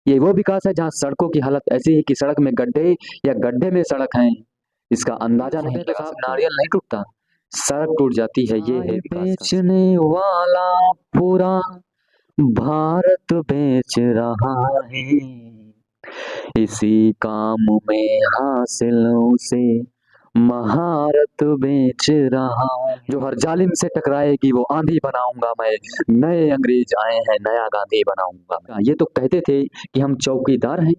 ये वो विकास है जहाँ सड़कों की हालत ऐसी है कि सड़क में गड्ढे या गड्ढे में सड़क हैं, इसका अंदाजा नहीं लगा सकते। नारियल नहीं टूटता, सड़क टूट जाती है, ये है विकास का। बेचने वाला पूरा भारत बेच रहा है, इसी काम में हासिल उसे महारत बेच रहा है। जो हर जालिम से टकराएगी वो आंधी बनाऊंगा मैं, नए अंग्रेज आए हैं नया गांधी बनाऊंगा। ये तो कहते थे कि हम चौकीदार हैं,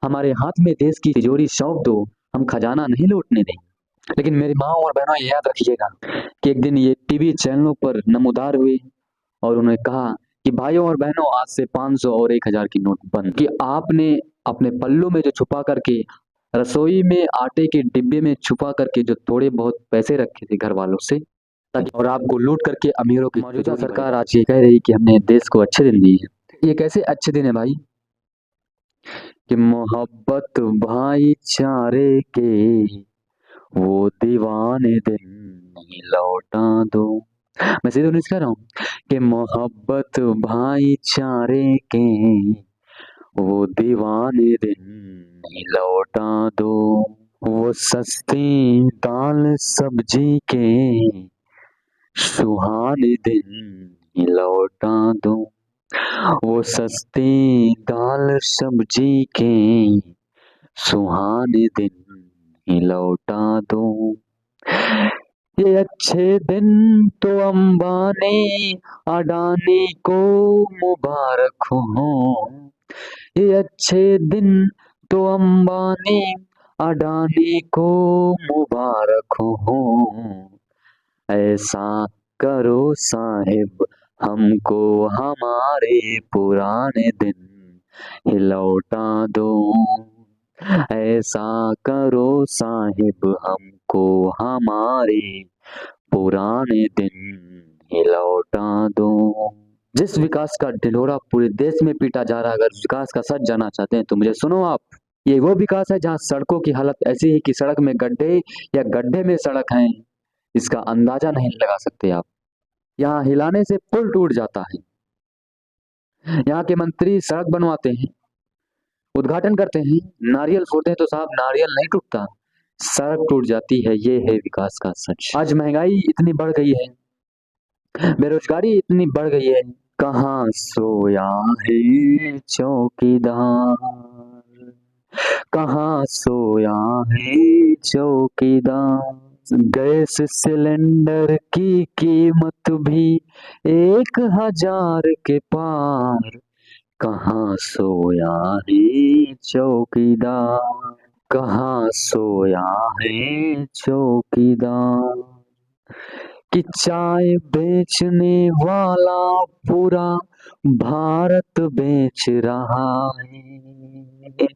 हमारे हाथ में देश की तिजोरी सौंप दो, हम खजाना नहीं लूटने देंगे। लेकिन मेरी माँ और बहनों ये याद रखिएगा कि एक दिन ये टीवी चैनलों पर नमूदार हुए और उन्होंने कहा कि भाइयों और बहनों आज से 500 और 1000 की नोट बंद। कि आपने अपने पल्लों में जो छुपा करके, रसोई में आटे के डिब्बे में छुपा करके जो थोड़े बहुत पैसे रखे थे घर वालों से, और आपको लूट करके अमीरों की मौजूदा सरकार आज ये कह रही कि हमने देश को अच्छे दिन दिए हैं। ये कैसे अच्छे दिन है भाई? कि मोहब्बत भाईचारे के वो दीवाने दिन नहीं लौटा दो। मैं सीधे उन्हें कह रहा हूँ कि मोहब्बत भाईचारे के वो दीवाने दिन नहीं लौटा दो, वो सस्ती दाल सब्जी के सुहाने दिन नहीं लौटा दो, वो सस्ती दाल सब्जी के सुहाने दिन नहीं लौटा दो। ये अच्छे दिन तो अंबानी अडानी को मुबारक हो, ये अच्छे दिन तो अंबानी अडानी को मुबारक हो, ऐसा करो साहिब हमको हमारे पुराने दिन लौटा दो, ऐसा करो साहिब हमको हमारे पुराने दिन लौटा दो। जिस विकास का ढिंढोरा पूरे देश में पीटा जा रहा है, अगर विकास का सच जानना चाहते हैं तो मुझे सुनो आप। ये वो विकास है जहाँ सड़कों की हालत ऐसी है कि सड़क में गड्ढे या गड्ढे में सड़क हैं, इसका अंदाजा नहीं लगा सकते आप। यहाँ हिलाने से पुल टूट जाता है, यहाँ के मंत्री सड़क बनवाते हैं, उद्घाटन करते हैं, नारियल फोड़ते हैं तो साहब नारियल नहीं टूटता, सड़क टूट जाती है। ये है विकास का सच। आज महंगाई इतनी बढ़ गई है, बेरोजगारी इतनी बढ़ गई है, कहाँ सोया है चौकीदार, कहाँ सोया है चौकीदार। गैस सिलेंडर की कीमत भी 1000 के पार, कहाँ सोया है चौकीदार, कहाँ सोया है चौकीदार। कि चाय बेचने वाला पूरा भारत बेच रहा है,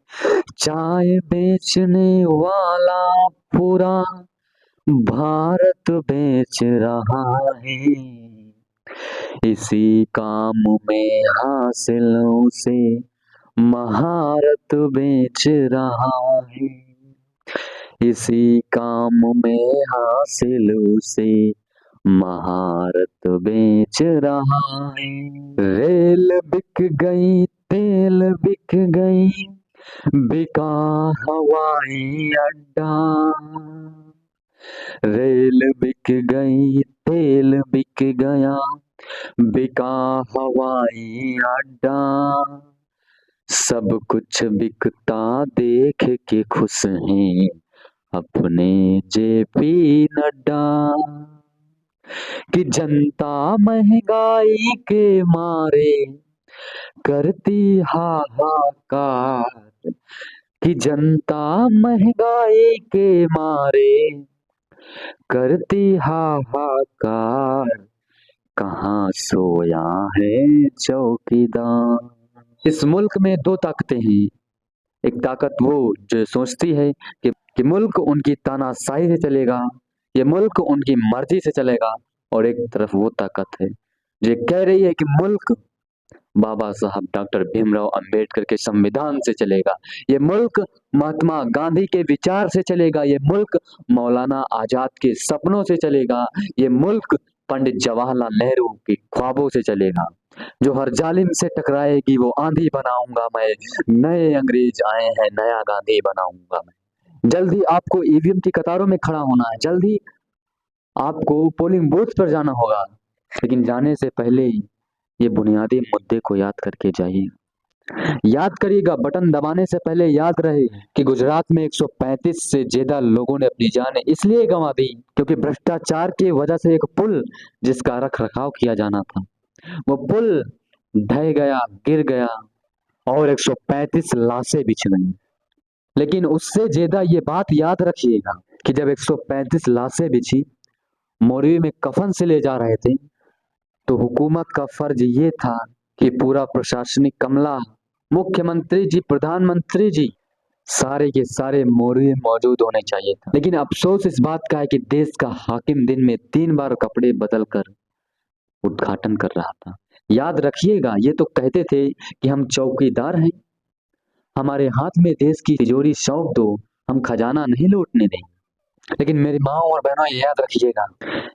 चाय बेचने वाला पूरा भारत बेच रहा है, इसी काम में हासिल उसे महारत बेच रहा है, इसी काम में हासिल उसे महारत बेच रहा है। रेल बिक गई, तेल बिक गई, बिका हवाई अड्डा, रेल बिक गई, तेल बिक गया, बिका हवाई अड्डा, सब कुछ बिकता देख के खुश हैं अपने जेपी नड्डा। कि जनता महंगाई के मारे करती हाहाकार, कि जनता महंगाई के मारे करती हाहाकार, कहाँ सोया है चौकीदार। इस मुल्क में दो ताकतें हैं, एक ताकत वो जो सोचती है कि मुल्क उनकी तानाशाही से चलेगा, ये मुल्क उनकी मर्जी से चलेगा, और एक तरफ वो ताकत है जो कह रही है कि मुल्क बाबा साहब डॉक्टर भीमराव अंबेडकर के संविधान से चलेगा, ये मुल्क महात्मा गांधी के विचार से चलेगा, ये मुल्क मौलाना आजाद के सपनों से चलेगा, ये मुल्क पंडित जवाहरलाल नेहरू के ख्वाबों से चलेगा। जो हर जालिम से टकराएगी वो आंधी बनाऊंगा मैं। नए अंग्रेज आए हैं, नया गांधी बनाऊंगा मैं। जल्दी आपको ईवीएम की कतारों में खड़ा होना है, जल्दी आपको पोलिंग बूथ पर जाना होगा। लेकिन जाने से पहले ये बुनियादी मुद्दे को याद करके जाइए। याद करिएगा, बटन दबाने से पहले याद रहे कि गुजरात में 135 से ज्यादा लोगों ने अपनी जान इसलिए गंवा दी क्योंकि भ्रष्टाचार की वजह से एक पुल जिसका रख रखाव किया जाना था, वो पुल ढह गया, गिर गया और 135 लाशें बिछ गई। लेकिन उससे ज्यादा ये बात याद रखिएगा कि जब 135 लाशें बिछी, मोरवी में कफन से ले जा रहे थे, तो हुकूमत का फर्ज ये था कि पूरा प्रशासनिक अमला, मुख्यमंत्री जी, प्रधानमंत्री जी, सारे के सारे मोरवी में मौजूद होने चाहिए था। लेकिन अफसोस इस बात का है कि देश का हाकिम दिन में 3 बार कपड़े बदल कर उद्घाटन कर रहा था। याद रखिएगा, ये तो कहते थे कि हम चौकीदार हैं, हमारे हाथ में देश की तिजोरी सौंप दो, हम खजाना नहीं लूटने देंगे। लेकिन मेरी माँ और बहनों, ये याद रखिएगा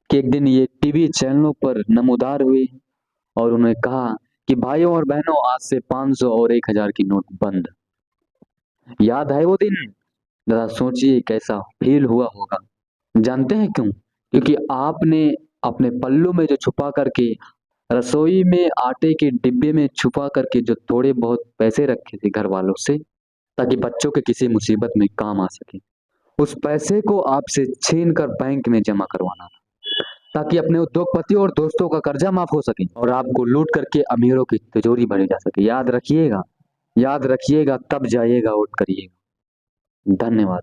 कि एक दिन ये टीवी चैनलों पर नमूदार हुए और उन्होंने कहा कि भाइयों और बहनों, आज से 500 और 1000 की नोट बंद। याद है वो दिन? जरा सोचिए कैसा फील हुआ होगा। जानते हैं क्यों? क्योंकि आपने अपने पल्लू में जो छुपा करके, रसोई में आटे के डिब्बे में छुपा करके जो थोड़े बहुत पैसे रखे थे घर वालों से, ताकि बच्चों के किसी मुसीबत में काम आ सके, उस पैसे को आपसे छीन कर बैंक में जमा करवाना था, ताकि अपने उद्योगपतियों और दोस्तों का कर्जा माफ हो सके और आपको लूट करके अमीरों की तिजोरी भरी जा सके। याद रखिएगा, याद रखिएगा, तब जाइएगा वोट करिएगा। धन्यवाद।